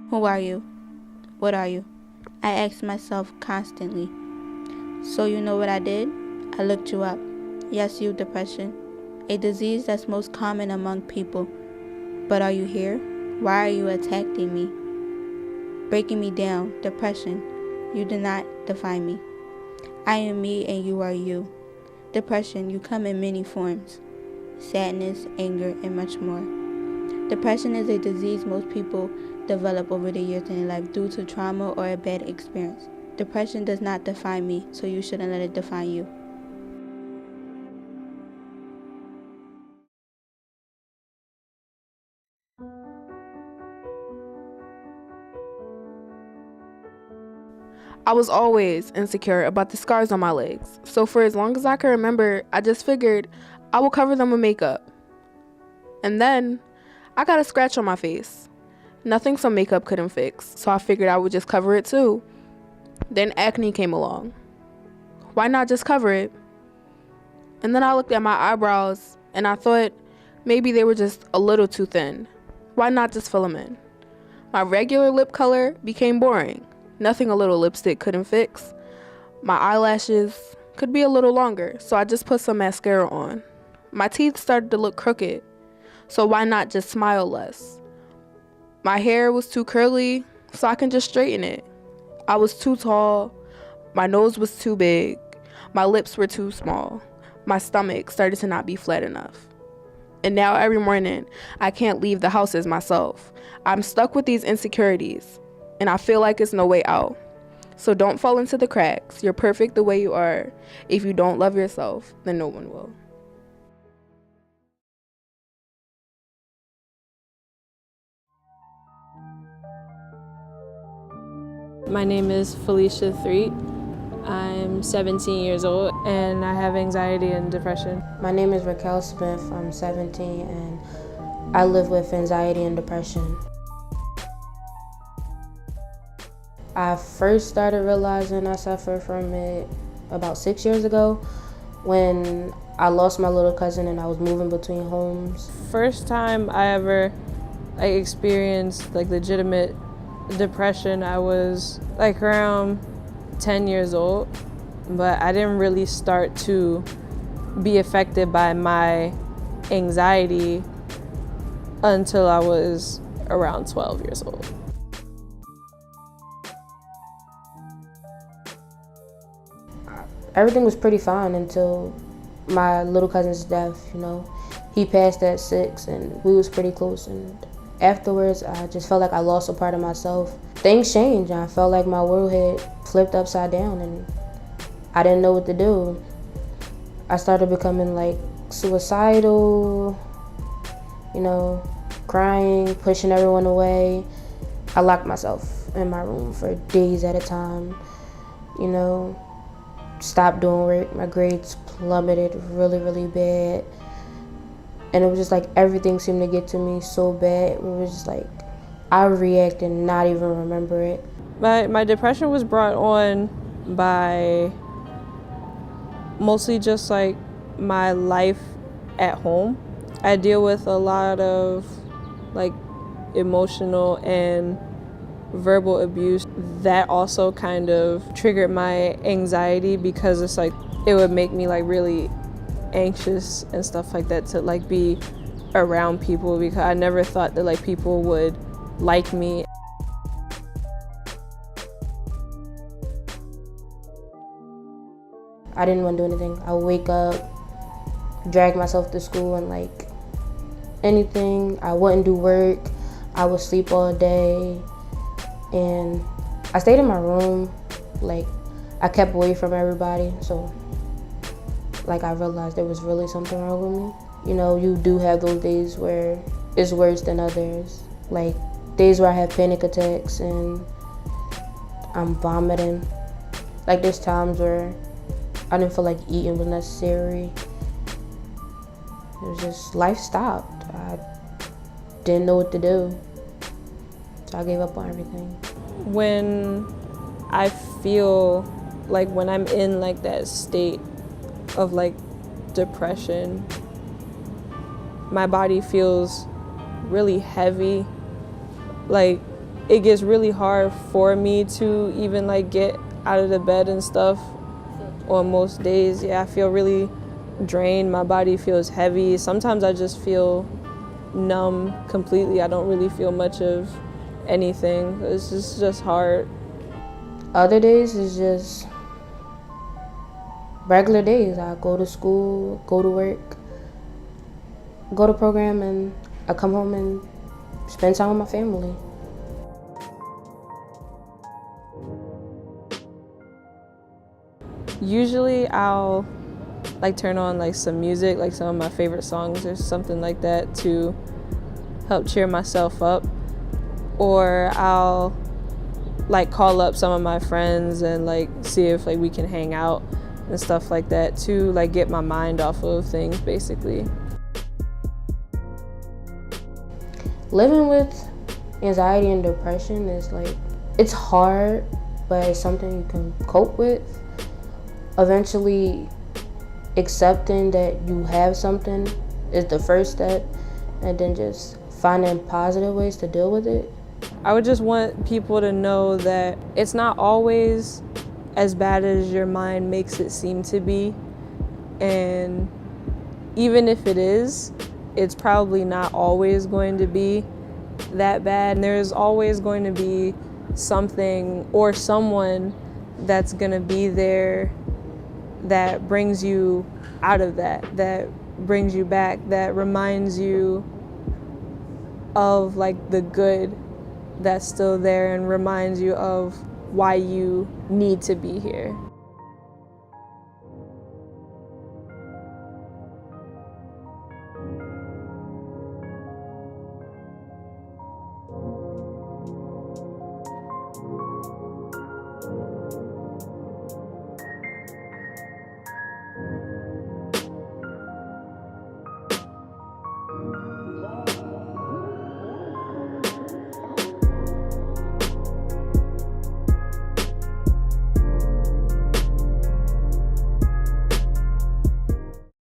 Who are you? What are you? I ask myself constantly. So you know what I did? I looked you up. Yes, you, depression. A disease that's most common among people. But are you here? Why are you attacking me? Breaking me down. Depression. You do not define me. I am me and you are you. Depression, you come in many forms. Sadness, anger, and much more. Depression is a disease most people develop over the years in their life due to trauma or a bad experience. Depression does not define me, so you shouldn't let it define you. I was always insecure about the scars on my legs, so for as long as I can remember, I just figured I will cover them with makeup. And then, I got a scratch on my face. Nothing some makeup couldn't fix, so I figured I would just cover it too. Then acne came along. Why not just cover it? And then I looked at my eyebrows, and I thought maybe they were just a little too thin. Why not just fill them in? My regular lip color became boring. Nothing a little lipstick couldn't fix. My eyelashes could be a little longer, so I just put some mascara on. My teeth started to look crooked, so why not just smile less? My hair was too curly, so I can just straighten it. I was too tall. My nose was too big. My lips were too small. My stomach started to not be flat enough. And now every morning, I can't leave the house as myself. I'm stuck with these insecurities, and I feel like it's no way out. So don't fall into the cracks. You're perfect the way you are. If you don't love yourself, then no one will. My name is Felicia Threet. I'm 17 years old and I have anxiety and depression. My name is Raquel Smith. I'm 17 and I live with anxiety and depression. I first started realizing I suffer from it about 6 years ago when I lost my little cousin and I was moving between homes. First time I ever experienced legitimate depression, I was around 10 years old, but I didn't really start to be affected by my anxiety until I was around 12 years old. Everything was pretty fine until my little cousin's death, He passed at 6 and we was pretty close, and afterwards I just felt like I lost a part of myself. Things changed and I felt like my world had flipped upside down and I didn't know what to do. I started becoming suicidal, crying, pushing everyone away. I locked myself in my room for days at a time, stopped doing work. My grades plummeted really, really bad. And it was just everything seemed to get to me so bad. It was just I react and not even remember it. My depression was brought on by mostly just my life at home. I deal with a lot of emotional and verbal abuse. That also kind of triggered my anxiety because it's it would make me really anxious and stuff like that to be around people, because I never thought that people would like me. I didn't want to do anything. I would wake up, drag myself to school and anything. I wouldn't do work. I would sleep all day. And I stayed in my room. I kept away from everybody. So I realized there was really something wrong with me. You do have those days where it's worse than others. Days where I have panic attacks and I'm vomiting. There's times where I didn't feel like eating was necessary. It was just, life stopped. I didn't know what to do. So I gave up on everything. When I feel when I'm in that state of depression, my body feels really heavy. it gets really hard for me to even like get out of the bed and stuff on most days. Yeah, I feel really drained. My body feels heavy. Sometimes I just feel numb completely. I don't really feel much of anything. It's just hard. Other days is just regular days. I go to school, go to work, go to program, and I come home and spend time with my family. Usually I'll like turn on like some music, like some of my favorite songs or something like that to help cheer myself up. Or I'll like call up some of my friends and like see if like we can hang out and stuff like that to like get my mind off of things basically. Living with anxiety and depression is like, it's hard, but it's something you can cope with. Eventually accepting that you have something is the first step, and then just finding positive ways to deal with it. I would just want people to know that it's not always as bad as your mind makes it seem to be, and even if it is, it's probably not always going to be that bad. And there's always going to be something or someone that's going to be there that brings you out of that brings you back, that reminds you of like the good that's still there and reminds you of why you need to be here.